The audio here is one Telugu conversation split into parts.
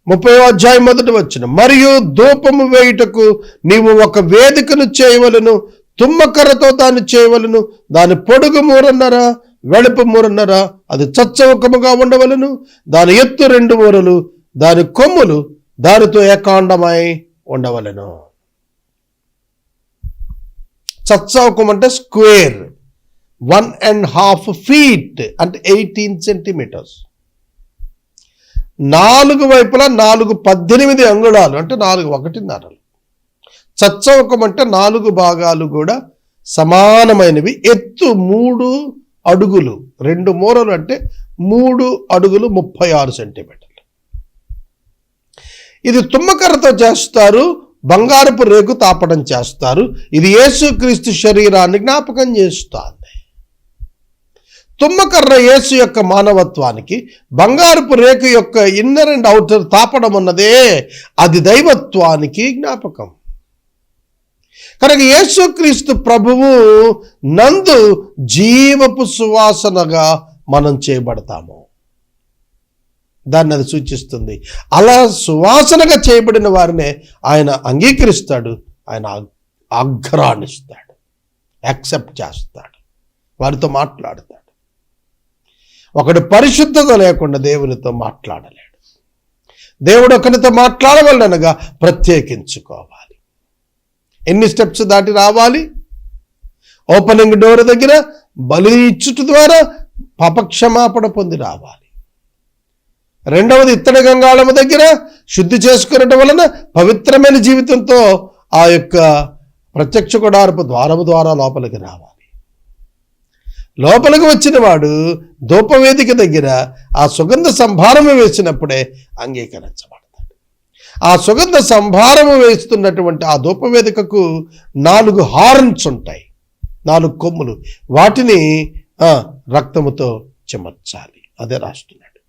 30వ అధ్యాయం 1వ వచనం, మరియు ధూపము వేయుటకు నీవు ఒక వేదికను చేయవలను, తుమ్మకర్రతో దాన్ని చేయవలను, దాని పొడుగు 3.5 వెడల్పు 3.5, అది చచ్చవకముగా ఉండవలను, దాని ఎత్తు 2 మూరలు, దాని కొమ్ములు దానితో ఏకాండమై ఉండవలను. చచ్చవకం అంటే స్క్వేర్, 1.5 feet అంటే 18 centimeters. 4 వైపులా 4 అంగుళాలు అంటే 4 1.5. చచ్చవకం అంటే 4 భాగాలు కూడా సమానమైనవి. ఎత్తు 3 అడుగులు, 2 మూరలు అంటే 3 అడుగులు 36 సెంటీమీటర్లు. ఇది తుమ్మకర్రతో చేస్తారు, బంగారపు రేకు తాపడం చేస్తారు. ఇది యేసుక్రీస్తు శరీరాన్ని జ్ఞాపకం చేస్తుంది. తుమ్మకర్ర యేసు యొక్క మానవత్వానికి, బంగారపు రేకు యొక్క ఇన్నర్ అండ్ అవుటర్ తాపడం ఉన్నదే అది దైవత్వానికి జ్ఞాపకం. కనుక యేసుక్రీస్తు ప్రభువు నందు జీవపు సువాసనగా మనం చేయబడతాము. దాన్ని అది సూచిస్తుంది. అలా సువాసనగా చేయబడిన వారినే ఆయన అంగీకరిస్తాడు, ఆయన ఆగ్రహాన్నిస్తాడు, యాక్సెప్ట్ చేస్తాడు, వారితో మాట్లాడతాడు. ఒకడు పరిశుద్ధత లేకుండా దేవునితో మాట్లాడలేడు. దేవుడు ఒకరితో మాట్లాడవలనగా ప్రత్యేకించుకోవాలి. ఎన్ని స్టెప్స్ దాటి రావాలి? ఓపెనింగ్ డోర్ దగ్గర బలి ఇచ్చుట ద్వారా పాపక్షమాపణ పొంది రావాలి. రెండవది ఇత్తడి గంగాళము దగ్గర శుద్ధి చేసుకునటం వలన పవిత్రమైన జీవితంతో ఆ యొక్క ప్రత్యక్ష గుడారపు ద్వారము ద్వారా లోపలికి రావాలి. లోపలికి వచ్చిన వాడు ధూపవేదిక దగ్గర ఆ సుగంధ సంభారము వేసినప్పుడే అంగీకరించబడతాడు. ఆ సుగంధ సంభారము వేస్తున్నటువంటి ఆ ధూపవేదికకు 4 హార్న్స్ ఉంటాయి, 4 కొమ్ములు. వాటిని రక్తముతో చెమర్చాలి. అదే రాస్తున్నాడు.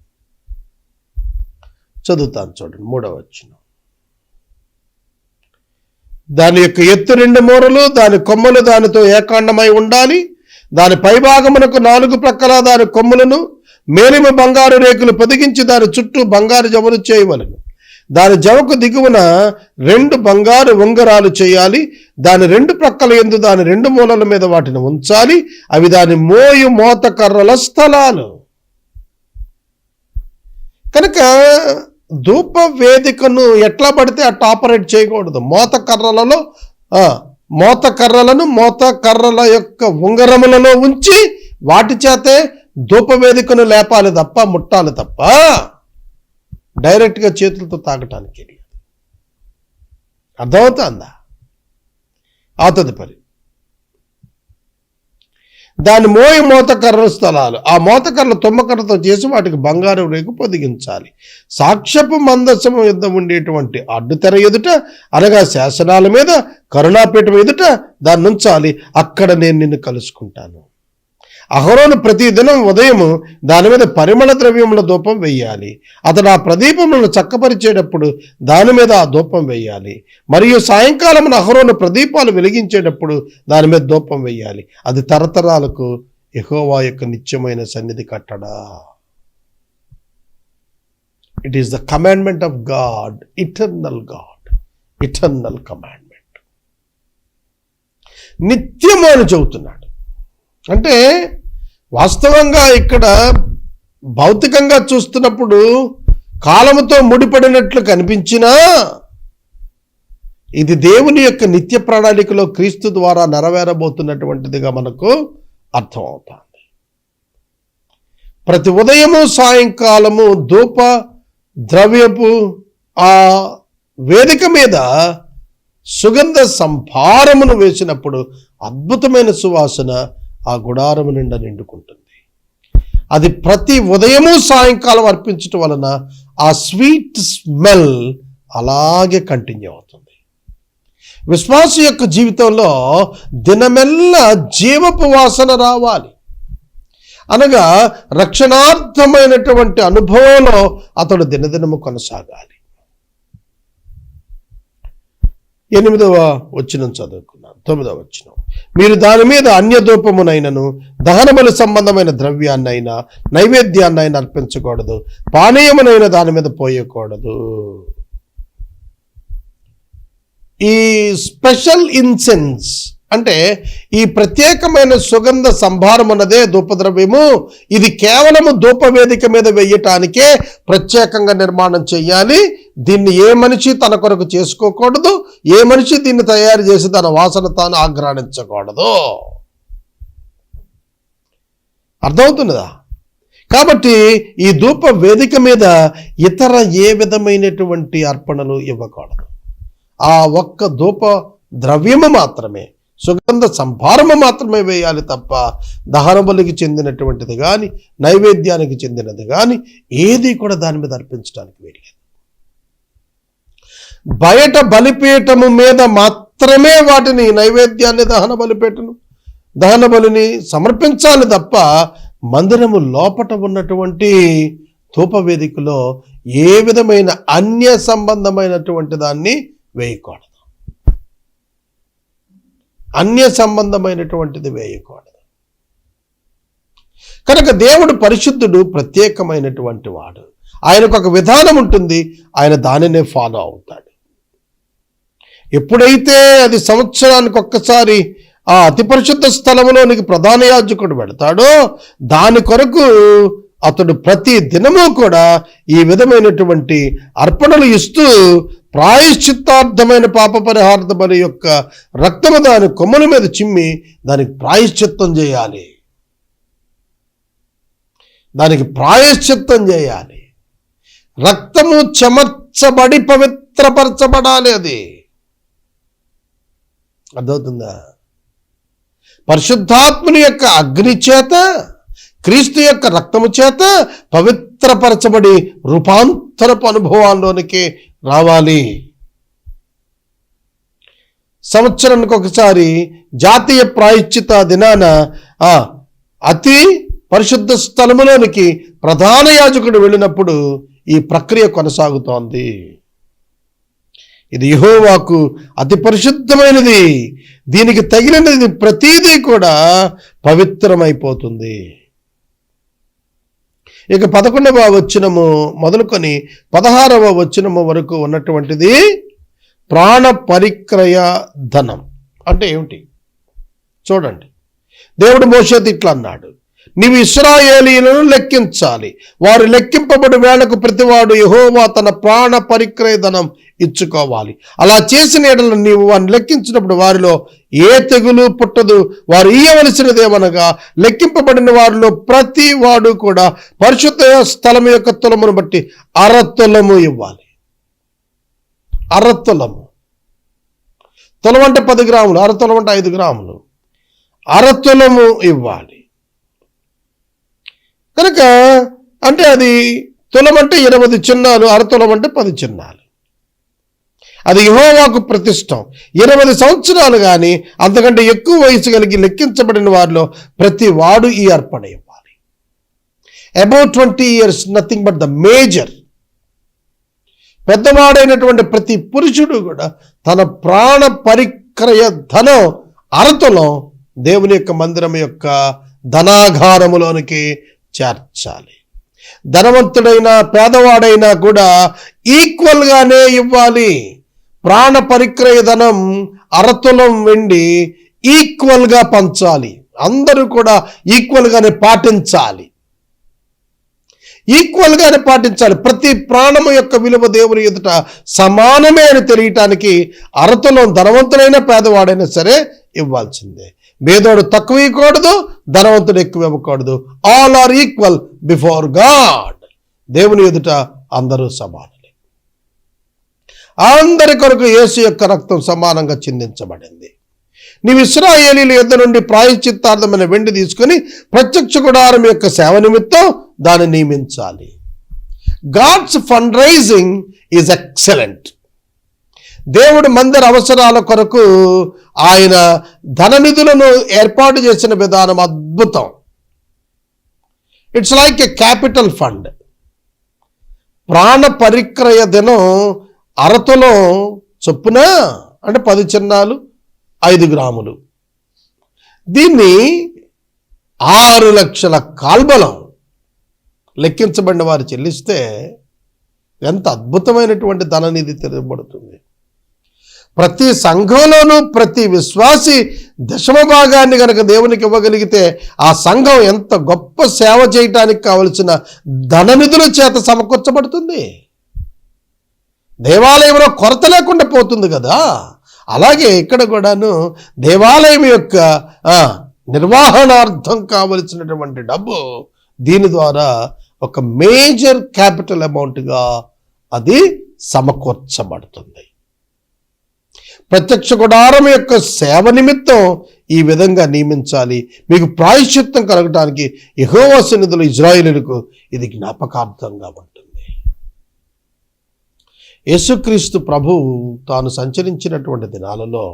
చదువుతాను చూడండి, 3వ వచనం. దాని యొక్క ఎత్తు 2 మూరలు, దాని కొమ్మలు దానితో ఏకాండమై ఉండాలి. దాని పైభాగమునకు 4 ప్రక్కల దాని కొమ్ములను మేలిమ బంగారు రేకులు పొదిగించి దాని చుట్టూ బంగారు జవలు చేయవలను. దాని జవకు దిగువన 2 బంగారు ఉంగరాలు చేయాలి. దాని 2 ప్రక్కల యందు దాని 2 మూలల మీద వాటిని ఉంచాలి. అవి దాని మోత కర్రల స్థలాలు. కనుక ధూప వేదికను ఎట్లా పడితే అట్లా ఆపరేట్ చేయకూడదు. మోత కర్రల యొక్క ఉంగరములలో ఉంచి వాటి చేతే ధూప వేదికను లేపాలి తప్ప, ముట్టాలి తప్ప డైరెక్ట్గా చేతులతో తాగటానికి. అర్థమవుతుందా? ఆ తదుపరి దాని మోతకర్ర స్థలాలు. ఆ మోతకర్రలు తుమ్మకర్రతో చేసి వాటికి బంగారు రేకు పొదిగించాలి. సాక్ష్యపు మందసము యుద్ధ ఉండేటువంటి అడ్డుతెర ఎదుట, అనగా శాసనాల మీద, కరుణాపీఠం ఎదుట దాన్ని ఉంచాలి. అక్కడ నేను నిన్ను కలుసుకుంటాను. అహరోను ప్రతి దినం ఉదయము దాని మీద పరిమళ ద్రవ్యముల ధూపం వేయాలి. అతడు ఆ ప్రదీపములను చక్కపరిచేటప్పుడు దాని మీద ఆ ధూపం వేయాలి. మరియు సాయంకాలమున అహరోను ప్రదీపాలు వెలిగించేటప్పుడు దాని మీద ధూపం వేయాలి. అది తరతరాలకు యెహోవా యొక్క నిత్యమైన సన్నిధి కట్టడా. It is the commandment of God, eternal commandment. నిత్యము అని చెబుతున్నాడు. అంటే వాస్తవంగా ఇక్కడ భౌతికంగా చూస్తున్నప్పుడు కాలముతో ముడిపడినట్లు కనిపించినా ఇది దేవుని యొక్క నిత్య ప్రణాళికలో క్రీస్తు ద్వారా నెరవేరబోతున్నటువంటిదిగా మనకు అర్థమవుతుంది. ప్రతి ఉదయము సాయంకాలము ధూప ద్రవ్యపు ఆ వేదిక మీద సుగంధ సంభారమును వేసినప్పుడు అద్భుతమైన సువాసన ఆ గుడారము నిండా నిండుకుంటుంది. అది ప్రతి ఉదయము సాయంకాలం అర్పించటం వలన ఆ స్వీట్ స్మెల్ అలాగే కంటిన్యూ అవుతుంది. విశ్వాస యొక్క జీవితంలో దినమెల్లా జీవపు వాసన రావాలి. అనగా రక్షణార్థమైనటువంటి అనుభవంలో అతడు దినదినము కొనసాగాలి. 8వ వచనం చదువుకున్నాను. 9వ వచనం. మీరు దాని మీద అన్యధూపమునైనను దహనబలి సంబంధమైన ద్రవ్యాన్నైనా నైవేద్యాన్నైనా అర్పించకూడదు, పానీయమునైనా దాని మీద పోయకూడదు. ఈ స్పెషల్ ఇన్సెన్స్ అంటే ఈ ప్రత్యేకమైన సుగంధ సంభారం అన్నదే ధూపద్రవ్యము. ఇది కేవలము ధూపవేదిక మీద వేయటానికే ప్రత్యేకంగా నిర్మాణం చేయాలి. దీన్ని ఏ మనిషి తన కొరకు చేసుకోకూడదు, ఏ మనిషి దీన్ని తయారు చేసి తన వాసన తాను ఆఘ్రాణించకూడదు. అర్థమవుతున్నదా? కాబట్టి ఈ ధూప వేదిక మీద ఇతర ఏ విధమైనటువంటి అర్పణలు ఇవ్వకూడదు. ఆ ఒక్క ధూప ద్రవ్యము మాత్రమే, సుగంధ సంభారము మాత్రమే వేయాలి తప్ప దహన బలికి చెందినటువంటిది కానీ నైవేద్యానికి చెందినది కానీ ఏది కూడా దాని మీద అర్పించడానికి వీల్లేదు. బయట బలిపీఠము మీద మాత్రమే వాటిని నైవేద్యాన్ని దహన బలిని సమర్పించాలి తప్ప మందిరము లోపట ఉన్నటువంటి ధూపవేదికలో ఏ విధమైన అన్య సంబంధమైనటువంటి దాన్ని వేయకూడదు. అన్య సంబంధమైనటువంటిది వేయకూడదు. కనుక దేవుడు పరిశుద్ధుడు, ప్రత్యేకమైనటువంటి వాడు. ఆయనకు ఒక విధానం ఉంటుంది, ఆయన దానినే ఫాలో అవుతాడు. ఎప్పుడైతే అది సంవత్సరానికి ఒక్కసారి ఆ అతి పరిశుద్ధ స్థలంలోనికి ప్రధాన యాజకుడు పెడతాడో దాని కొరకు అతడు ప్రతి దినము కూడా ఈ విధమైనటువంటి అర్పణలు ఇస్తూ ప్రాయశ్చిత్తార్థమైన పాప పరిహార్థ బలి యొక్క రక్తము దాని కొమ్మల మీద చిమ్మి దానికి ప్రాయశ్చిత్తం చేయాలి. రక్తము చెమర్చబడి పవిత్రపరచబడాలి. అది అర్థమవుతుందా? పరిశుద్ధాత్ముని యొక్క అగ్ని చేత, క్రీస్తు యొక్క రక్తము చేత పవిత్రపరచబడి రూపాంతరపు అనుభవాల్లోనికి రావాలి. సంవత్సరానికి ఒకసారి జాతీయ ప్రాయశ్చిత దినాన అతి పరిశుద్ధ స్థలములోనికి ప్రధాన యాజకుడు వెళ్ళినప్పుడు ఈ ప్రక్రియ కొనసాగుతోంది. ఇది యెహోవాకు అతి పరిశుద్ధమైనది, దీనికి తగిలినది ప్రతిదీ కూడా పవిత్రమైపోతుంది. ఇక 11వ వచనము మొదలుకొని 16వ వచనము వరకు ఉన్నటువంటిది ప్రాణ పరిక్రయ ధనం అంటే ఏమిటి చూడండి. దేవుడు మోషేతో ఇట్లా అన్నాడు, నీవు ఇశ్రాయేలీయులను లెక్కించాలి. వారు లెక్కింపబడి వేళకు ప్రతివాడు యెహోవా తన ప్రాణ పరిక్రయ ధనం ఇచ్చుకోవాలి. అలా చేసిన ఎడల నీవు వారిని లెక్కించినప్పుడు వారిలో ఏ తెగులు పుట్టదు. వారు ఇయ్యవలసినదేమనగా లెక్కింపబడిన వారిలో ప్రతి వాడు కూడా పరిశుద్ధ స్థలం యొక్క తులమును బట్టి అరతులము ఇవ్వాలి. అరతులము, తులం అంటే 10 గ్రాములు, అరతులం అంటే 5 గ్రాములు. అరతులము ఇవ్వాలి. కనుక అంటే అది తులం అంటే 20 చిన్నాలు, అరతులం అంటే 10 చిన్నాలు. అది యెహోవాకు ప్రతిష్టం. 20 సంవత్సరాలు కానీ అంతకంటే ఎక్కువ వయసు కలిగి లెక్కించబడిన వారిలో ప్రతి వాడు ఈ అర్పణ ఇవ్వాలి. About 20 years, nothing but the major. పెద్దవాడైనటువంటి ప్రతి పురుషుడు కూడా తన ప్రాణ పరిక్రయ ధనం అరతులం దేవుని యొక్క మందిరం యొక్క ధనాగారములోనికి చేర్చాలి. ధనవంతుడైనా పేదవాడైనా కూడా ఈక్వల్గానే ఇవ్వాలి. ప్రాణ పరిక్రయ ధనం అరతులం వెండి ఈక్వల్గా పంచాలి. అందరూ కూడా ఈక్వల్గానే పాటించాలి. ప్రతి ప్రాణము యొక్క విలువ దేవుని ఎదుట సమానమే అని తెలియటానికి అరతులం ధనవంతుడైనా పేదవాడైనా సరే ఇవ్వాల్సిందే. పేదోడు తక్కువ ఇవ్వకూడదు, ధనవంతుడు ఎక్కువ ఇవ్వకూడదు. All are equal before God. దేవుని ఎదుట అందరూ సమానమే. అందరి కొరకు యేసు యొక్క రక్తం సమానంగా చిందించబడింది. నీవు ఇశ్రాయేలీయుల యొద్ద నుండి ప్రాయశ్చిత్తార్థమైన వెండి తీసుకుని ప్రత్యక్ష గుడారం యొక్క సేవ నిమిత్తం దాన్ని నియమించాలి. God's fund raising is excellent. దేవుడి మందిర అవసరాల కొరకు ఆయన ధన నిధులను ఏర్పాటు చేసిన విధానం అద్భుతం. It's like a capital fund. ప్రాణ పరిక్రయ దినం అరతులం చొప్పున అంటే 10 చిన్నాలు 5 గ్రాములు దీన్ని 6 లక్షల కాల్బలం లెక్కించబడిన వారు చెల్లిస్తే ఎంత అద్భుతమైనటువంటి ధననిధి తెరవబడుతుంది. ప్రతి సంఘంలోనూ ప్రతి విశ్వాసి దశమ భాగాన్ని కనుక దేవునికి ఇవ్వగలిగితే ఆ సంఘం ఎంత గొప్ప సేవ చేయటానికి కావలసిన ధననిధుల చేత సమకూర్చబడుతుంది. దేవాలయంలో కొరత లేకుండా పోతుంది కదా. అలాగే ఇక్కడ కూడాను దేవాలయం యొక్క నిర్వహణార్థం కావలసినటువంటి డబ్బు దీని ద్వారా ఒక మేజర్ క్యాపిటల్ అమౌంట్గా అది సమకూర్చబడుతుంది. ప్రత్యక్ష గుడారం యొక్క సేవ నిమిత్తం ఈ విధంగా నియమించాలి. మీకు ప్రాయశ్చిత్తం కలగటానికి యెహోవా సన్నిధిలో ఇశ్రాయేలులకు ఇది జ్ఞాపకార్థంగా ఉంటుంది. యేసుక్రీస్తు ప్రభువు తాను సంచరించినటువంటి దినాలలో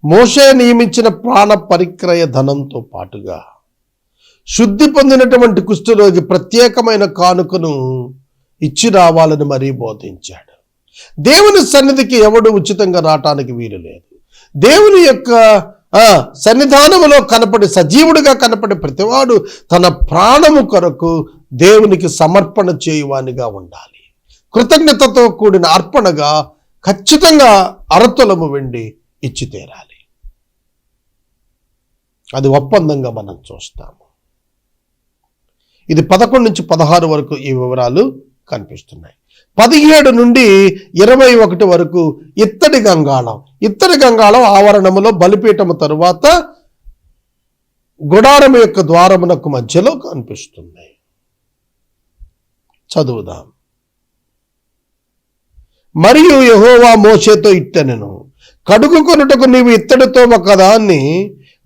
మోషే నియమించిన ప్రాణ పరిక్రయ ధనంతో పాటుగా శుద్ధి పొందినటువంటి కుష్ఠరోగి ప్రత్యేకమైన కానుకను ఇచ్చి రావాలని మరీ బోధించాడు. దేవుని సన్నిధికి ఎవడు ఉచితంగా రావటానికి వీలు లేదు. దేవుని యొక్క సన్నిధానములో కనపడి సజీవుడిగా కనపడే ప్రతివాడు తన ప్రాణము కొరకు దేవునికి సమర్పణ చేయువానిగా ఉండాలి. కృతజ్ఞతతో కూడిన అర్పణగా ఖచ్చితంగా అరతులము వెండి ఇచ్చి తీరాలి. అది ఒప్పందంగా మనం చూస్తాము. ఇది 11 నుంచి 16 వరకు ఈ వివరాలు కనిపిస్తున్నాయి. 17 నుండి 21 వరకు ఇత్తడి గంగాళం ఆవరణములో బలిపీఠము తరువాత గుడారము యొక్క ద్వారమునకు మధ్యలో కనిపిస్తుంది. చదువుదాం. మరియు యెహోవా మోషేతో ఇట్టనెను, కడుగుకొనుటకు నీవు ఇత్తడితో ఒకదాన్ని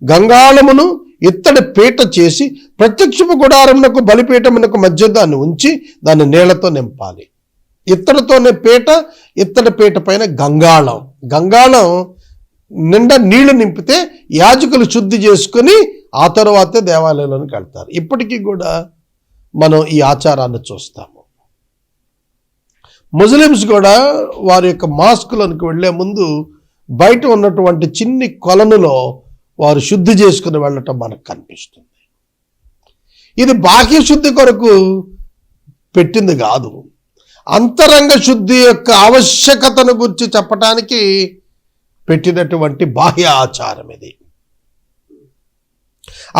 గంగాళమును ఇత్తడి పీట చేసి ప్రత్యక్షపు గుడారమునకు బలిపీఠమునకు మధ్య దాన్ని ఉంచి దాన్ని నీళ్లతో నింపాలి. ఇత్తడితోనే పీట, ఇత్తడి పీట పైన గంగాళం నిండా నీళ్లు నింపితే యాజకులు శుద్ధి చేసుకుని ఆ తరువాతే దేవాలయంలోనికి వెళ్తారు. ఇప్పటికీ కూడా మనం ఈ ఆచారాన్ని చూస్తాము. ముస్లిమ్స్ కూడా వారి యొక్క మాస్కులకు వెళ్లే ముందు బయట ఉన్నటువంటి చిన్ని కొలనులో వారు శుద్ధి చేసుకుని వెళ్ళటం మనకు కనిపిస్తుంది. ఇది బాహ్య శుద్ధి కొరకు పెట్టింది కాదు, అంతరంగ శుద్ధి యొక్క ఆవశ్యకతను గురించి చెప్పటానికి పెట్టినటువంటి బాహ్య ఆచారం ఇది.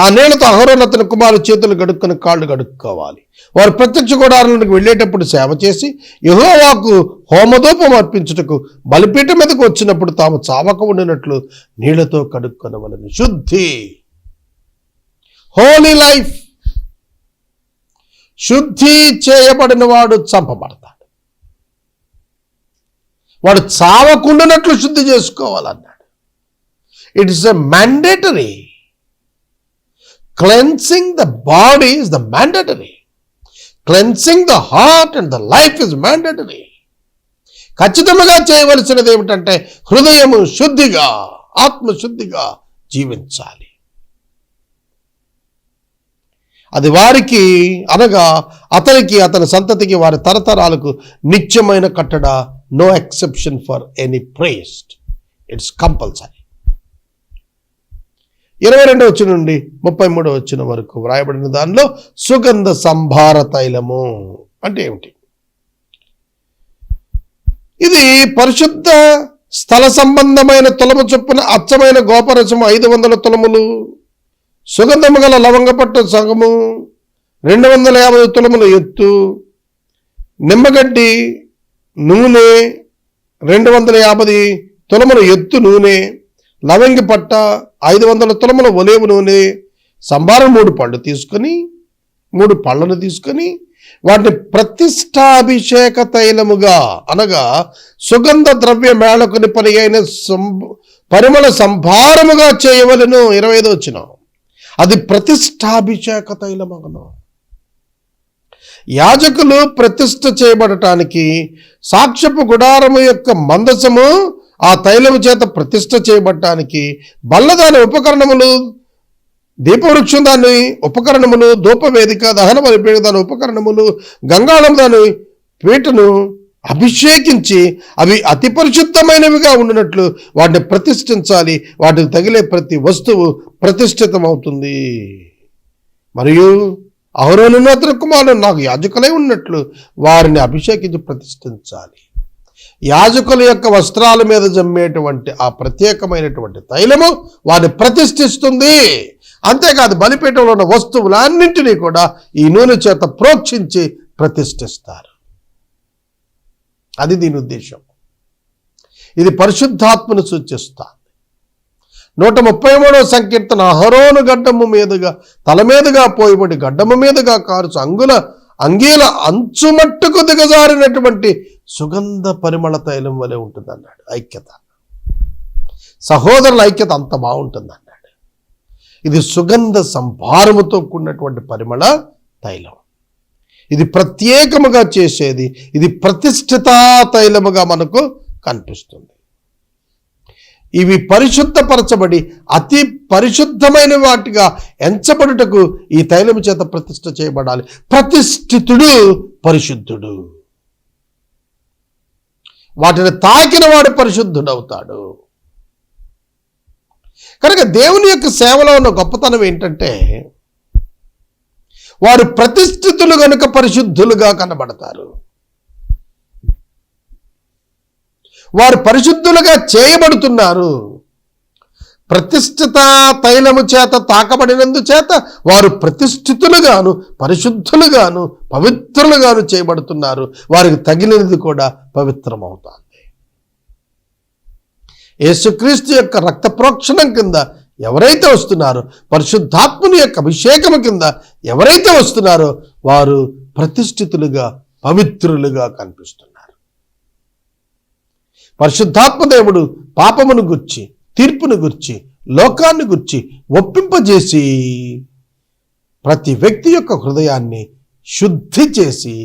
ఆ నీళ్లతో అహరోను అతని కుమారుడు చేతులు గడుక్కుని కాళ్ళు గడుక్కోవాలి. వారు ప్రత్యక్ష గుడారంలోకి వెళ్ళేటప్పుడు సేవ చేసి యెహోవాకు హోమధూపం అర్పించుటకు బలిపీఠం మీదకు వచ్చినప్పుడు తాము చావక ఉండినట్లు నీళ్లతో కడుక్కొనవలెను. శుద్ధి, హోలీ లైఫ్. శుద్ధి చేయబడిన వాడు చంపబడతాడు. వాడు చావకుండానట్లు శుద్ధి చేసుకోవాలన్నాడు. It is a mandatory. Cleansing the body is the mandatory. Cleansing the heart and the life is mandatory. ఖచ్చితంగా చేయవలసినది ఏమిటంటే హృదయము శుద్ధిగా, ఆత్మశుద్ధిగా జీవించాలి. అది వారికి అనగా అతనికి, అతని సంతతికి, వారి తరతరాలకు నిత్యమైన కట్టడ. No exception for any priest. It's compulsory. 22వ వచనం నుండి 33వ వచనం వరకు వ్రాయబడిన దానిలో సుగంధ సంభార తైలము అంటే ఏమిటి? ఇది పరిశుద్ధ స్థల సంబంధమైన తులము చొప్పున అచ్చమైన గోపరసము 500 తులములు, సుగంధము గల లవంగపట్టు సగము, 250 తులముల ఎత్తు, నిమ్మగడ్డి నూనె, 250 తులముల ఎత్తు నూనె, లవంగి పట్ట, 500 తులముల ఒలేవు నూనె, సంభారం 3 పళ్ళు తీసుకొని 3 పళ్ళను తీసుకొని వాటిని ప్రతిష్టాభిషేక తైలముగా అనగా సుగంధ ద్రవ్య మేళకుని పని అయిన పరిమళ సంభారముగా చేయవలెను. 25వ వచనం. అది ప్రతిష్టాభిషేక తైలమగును. యాజకులు ప్రతిష్ఠ చేయబడటానికి సాక్ష్యపు గుడారము యొక్క మందసము ఆ తైలము చేత ప్రతిష్ఠ చేయబడటానికి బల్ల దాని ఉపకరణములు, దీపవృక్షం దాని ఉపకరణములు, ధూపవేదిక, దహన బలిపీఠం దాని ఉపకరణములు, గంగాళం దాని పీటను అభిషేకించి అవి అతి పరిశుద్ధమైనవిగా ఉండినట్లు వాటిని ప్రతిష్ఠించాలి. వాటికి తగిలే ప్రతి వస్తువు ప్రతిష్ఠితమవుతుంది. మరియు అహరోనును అతని కుమారులు నాకు యాజకులై ఉన్నట్లు వారిని అభిషేకించి ప్రతిష్ఠించాలి. యాజకుల యొక్క వస్త్రాల మీద జమ్మేటువంటి ఆ ప్రత్యేకమైనటువంటి తైలము వారిని ప్రతిష్ఠిస్తుంది. అంతేకాదు, బలిపీఠంలో ఉన్న వస్తువులన్నింటినీ కూడా ఈ నూనె చేత ప్రోక్షించి ప్రతిష్ఠిస్తారు. అది దీని ఉద్దేశం. ఇది పరిశుద్ధాత్మను సూచిస్తుంది. 133వ సంకీర్తన, అహరోను గడ్డము మీదుగా తల మీదుగా పోయిబడి గడ్డము మీదుగా కారుచు అంగీల అంచుమట్టుకు దిగజారినటువంటి సుగంధ పరిమళ తైలం వలె ఉంటుంది అన్నాడు. ఐక్యత, సహోదరుల ఐక్యత అంత బాగుంటుంది అన్నాడు. ఇది సుగంధ సంభారముతో కూడినటువంటి పరిమళ తైలం. ఇది ప్రత్యేకముగా చేసేది. ఇది ప్రతిష్ఠిత తైలముగా మనకు కనిపిస్తుంది. ఇవి పరిశుద్ధపరచబడి అతి పరిశుద్ధమైన వాటిగా ఎంచబడుటకు ఈ తైలము చేత ప్రతిష్ఠ చేయబడాలి. ప్రతిష్ఠితుడు పరిశుద్ధుడు. వాటిని తాకిన వాడు పరిశుద్ధుడవుతాడు. కనుక దేవుని యొక్క సేవలో ఉన్న గొప్పతనం ఏంటంటే, వారు ప్రతిష్ఠితులు కనుక పరిశుద్ధులుగా కనబడతారు. వారు పరిశుద్ధులుగా చేయబడుతున్నారు. ప్రతిష్ఠిత తైలము చేత తాకబడినందు చేత వారు ప్రతిష్ఠితులుగాను పరిశుద్ధులుగాను పవిత్రులుగాను చేయబడుతున్నారు. వారికి తగిలినది కూడా పవిత్రమవుతుంది. యేసుక్రీస్తు యొక్క రక్త ప్రోక్షణం కింద ఎవరైతే వస్తున్నారో, పరిశుద్ధాత్ముని యొక్క అభిషేకం కింద ఎవరైతే వస్తున్నారో వారు ప్రతిష్ఠితులుగా పవిత్రులుగా కనిపిస్తున్నారు. పరిశుద్ధాత్మ దేవుడు పాపమును గుర్చి, తీర్పును గుర్చి, లోకాన్ని గుర్చి ఒప్పింపజేసి ప్రతి వ్యక్తి యొక్క హృదయాన్ని శుద్ధి చేసి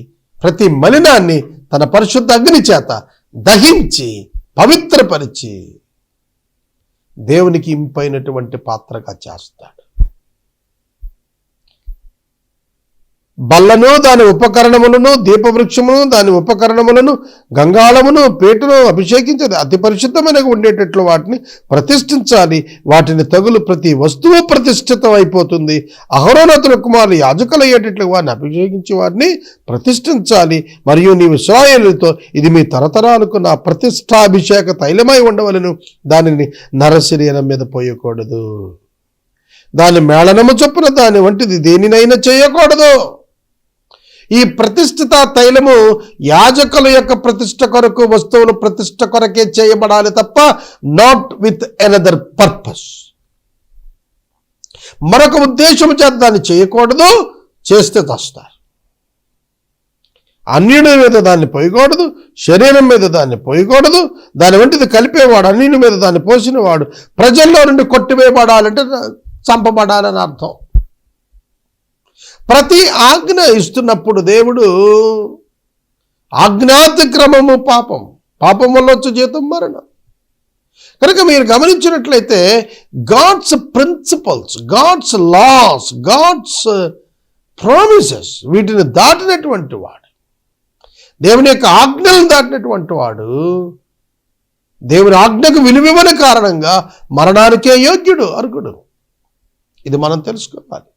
ప్రతి మలినాన్ని తన పరిశుద్ధ అగ్ని చేత దహించి పవిత్రపరిచి దేవునికి ఇంపైనటువంటి పాత్రగా చేస్తాడు. బల్లను దాని ఉపకరణములను, దీపవృక్షమును దాని ఉపకరణములను, గంగాళమును, పీటను అభిషేకించేది అతి పరిశుద్ధమైనగా ఉండేటట్లు వాటిని ప్రతిష్ఠించాలి. వాటిని తగులు ప్రతి వస్తువు ప్రతిష్ఠితం అయిపోతుంది. అహరోను అతని కుమారులు యాజకులయ్యేటట్లు వారిని అభిషేకించి వారిని ప్రతిష్ఠించాలి. మరియు నీవు ఇశ్రాయేలుతో ఇది మీ తరతరాలకు నా ప్రతిష్టాభిషేక తైలమై ఉండవలను. దానిని నరశరీరం మీద పోయకూడదు. దాని మేళనము చొప్పున దాని వంటిది దేనినైనా చేయకూడదు. ఈ ప్రతిష్ఠిత తైలము యాజకుల యొక్క ప్రతిష్ఠ కొరకు, వస్తువుల ప్రతిష్ఠ కొరకే చేయబడాలి తప్ప నాట్ విత్ ఎనదర్ పర్పస్. మరొక ఉద్దేశం చేత దాన్ని చేయకూడదు. చేస్తే చస్తారు. అన్యుడి మీద దాన్ని పోయకూడదు. శరీరం మీద దాన్ని పోయకూడదు. దాని వంటిది కలిపేవాడు, అన్యుడి మీద దాన్ని పోసినవాడు ప్రజల్లో నుండి కొట్టివేయబడాలంటే చంపబడాలని అర్థం. ప్రతి ఆజ్ఞ ఇస్తున్నప్పుడు దేవుడు ఆజ్ఞాతిక్రమము పాపం వల్ల వచ్చే జీతం మరణం. కనుక మీరు గమనించినట్లయితే God's principles, God's laws, God's promises వీటిని దాటినటువంటి వాడు, దేవుని యొక్క ఆజ్ఞలను దాటినటువంటి వాడు, దేవుని ఆజ్ఞకు విలువివ్వని కారణంగా మరణానికే యోగ్యుడు, అర్హుడు. ఇది మనం తెలుసుకోవాలి.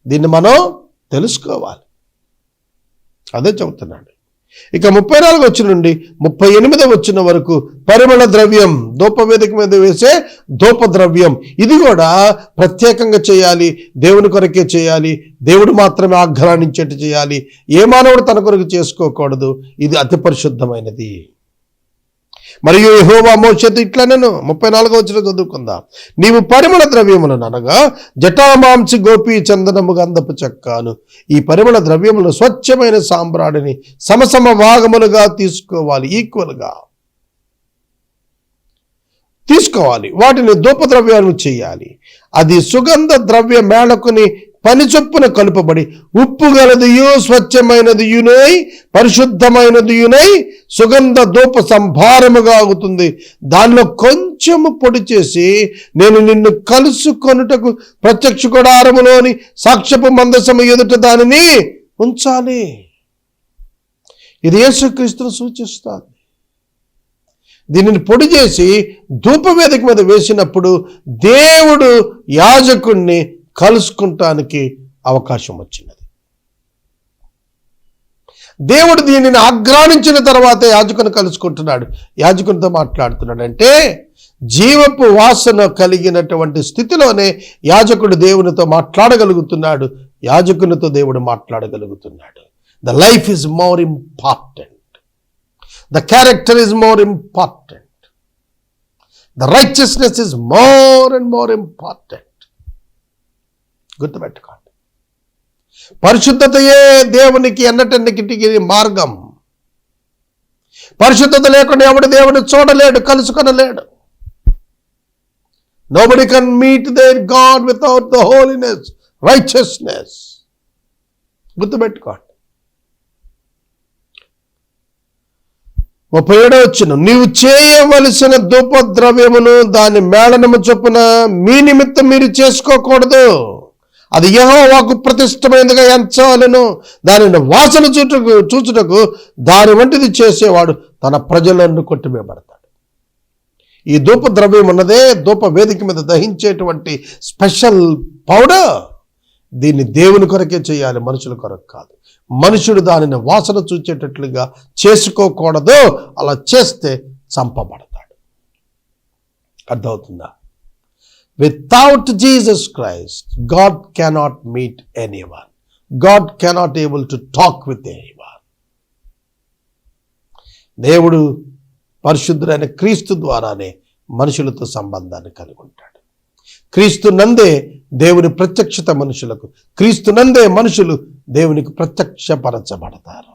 దీన్ని మనం తెలుసుకోవాలి. అదే చెబుతున్నాడు. ఇక 34 వచ్చిన నుండి 38 వచ్చిన వరకు పరిమళ ద్రవ్యం, ధూపవేదిక మీద వేసే ధూప ద్రవ్యం, ఇది కూడా ప్రత్యేకంగా చేయాలి. దేవుని కొరకే చేయాలి. దేవుడు మాత్రమే ఆఘ్రానించేట్టు చేయాలి. ఏ మానవుడు తన కొరకు చేసుకోకూడదు. ఇది అతి పరిశుద్ధమైనది. మరియు యెహోవా మోషేతో ఇట్లనెను. 34 వచనం చదువుకుందాం. నీవు పరిమళ ద్రవ్యములను అనగా జటామాంసి, గోపి, చందనము, గంధపు చెక్కను, ఈ పరిమళ ద్రవ్యములను స్వచ్ఛమైన సాంబ్రాడిని సమసమ భాగములుగా తీసుకోవాలి. ఈక్వల్గా తీసుకోవాలి. వాటిని ధూపద్రవ్యాలు చేయాలి. అది సుగంధ ద్రవ్య మేళకుని పని చొప్పున కలుపబడి ఉప్పు గలదియు స్వచ్ఛమైనదియునై పరిశుద్ధమైనదియునై సుగంధ ధూప సంభారముగా అవుతుంది. దానిలో కొంచెము పొడి చేసి నేను నిన్ను కలుసుకొనుటకు ప్రత్యక్ష గుడారములోని సాక్ష్యపు మందసము ఎదుట దానిని ఉంచాలి. ఇది యేసుక్రీస్తును సూచిస్తుంది. దీనిని పొడి చేసి ధూపవేదిక మీద వేసినప్పుడు దేవుడు యాజకుణ్ణి కలుసుకుంటానికి అవకాశం వచ్చినది. దేవుడు దీనిని ఆగ్రానించిన తర్వాత యాజకుని కలుసుకుంటున్నాడు, యాజకునితో మాట్లాడుతున్నాడు. అంటే జీవపు వాసన కలిగినటువంటి స్థితిలోనే యాజకుడు దేవునితో మాట్లాడగలుగుతున్నాడు, యాజకునితో దేవుడు మాట్లాడగలుగుతున్నాడు. The life is more important, the character is more important, the righteousness is more and more important. గుర్తుపెట్టుకోండి, పరిశుద్ధతయే దేవునికి ఎన్నటన్నిటికీ మార్గం. పరిశుద్ధత లేకుండా ఎవడు దేవుడు చూడలేడు, కలుసుకొనలేడు. Nobody can meet their God without the holiness, righteousness. గుర్తుపెట్టుకోండి. 37వ వచనం, నీవు చేయవలసిన ధూపద్రవ్యమును దాని మేళనము చొప్పున మీ నిమిత్తం మీరు చేసుకోకూడదు, అది యెహోవాకు ప్రతిష్టమైనదిగా ఎంచాలను. దానిని వాసన చూచుటకు దాని వంటిది చేసేవాడు తన ప్రజలను కొట్టివేయబడతాడు. ఈ ధూప ద్రవ్యం ఉన్నదే ధూప వేదిక మీద దహించేటువంటి స్పెషల్ పౌడర్. దీన్ని దేవుని కొరకే చేయాలి, మనుషుల కొరకు కాదు. మనుషుడు దానిని వాసన చూచేటట్లుగా చేసుకోకూడదు, అలా చేస్తే చంపబడతాడు. అర్థమవుతుందా? Without Jesus Christ, God cannot meet anyone. God cannot able to talk with anyone. దేవుడు పరిశుద్ధుడైన క్రీస్తు ద్వారానే మనుషులతో సంబంధాన్ని కలిగి ఉంటాడు. క్రీస్తు నందే దేవుని ప్రత్యక్షత మనుషులకు, క్రీస్తు నందే మనుషులు దేవునికి ప్రత్యక్షపరచబడతారు.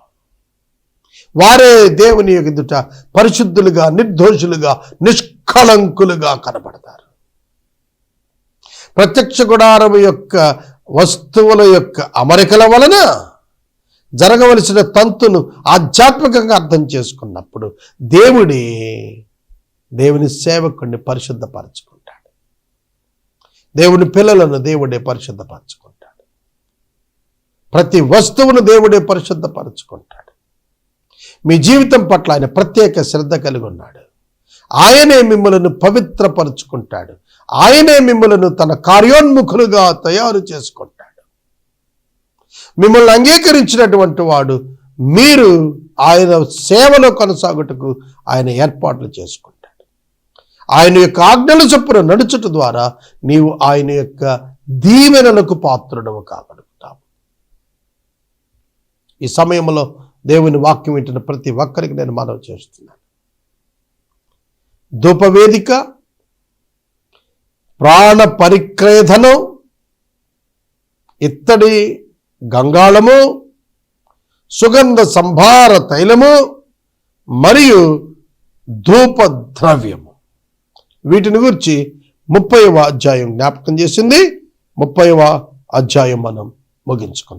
వారే దేవుని ఎదుట పరిశుద్ధులుగా, నిర్దోషులుగా, నిష్కళంకులుగా కనబడతారు. ప్రత్యక్ష గుడారము యొక్క వస్తువుల యొక్క అమరికల వలన జరగవలసిన తంతును ఆధ్యాత్మికంగా అర్థం చేసుకున్నప్పుడు దేవుని సేవకుడిని పరిశుద్ధపరచుకుంటాడు, దేవుని పిల్లలను దేవుడే పరిశుద్ధపరచుకుంటాడు, ప్రతి వస్తువును దేవుడే పరిశుద్ధపరచుకుంటాడు. మీ జీవితం పట్ల ఆయన ప్రత్యేక శ్రద్ధ కలిగి ఉన్నాడు. ఆయనే మిమ్మలను పవిత్రపరుచుకుంటాడు, ఆయనే మిమ్మలను తన కార్యోన్ముఖులుగా తయారు చేసుకుంటాడు. మిమ్మల్ని అంగీకరించినటువంటి వాడు మీరు ఆయన సేవలో కొనసాగుటకు ఆయన ఏర్పాట్లు చేసుకుంటాడు. ఆయన యొక్క ఆజ్ఞల చొప్పున నడుచుట ద్వారా నీవు ఆయన యొక్క దీవెనలకు పాత్రుడవు కాగలుగుతావు. ఈ సమయంలో దేవుని వాక్యం వింటున్న ప్రతి ఒక్కరికి నేను మనవి చేస్తున్నాను. ధూపవేదిక, ప్రాణ పరిక్రేధనం, ఇత్తడి గంగాళము, సుగంధ సంభార తైలము మరియు ధూప ద్రవ్యము, వీటిని గురించి 30వ అధ్యాయం జ్ఞాపకం చేసింది. 30వ అధ్యాయం మనం ముగించుకుందాం.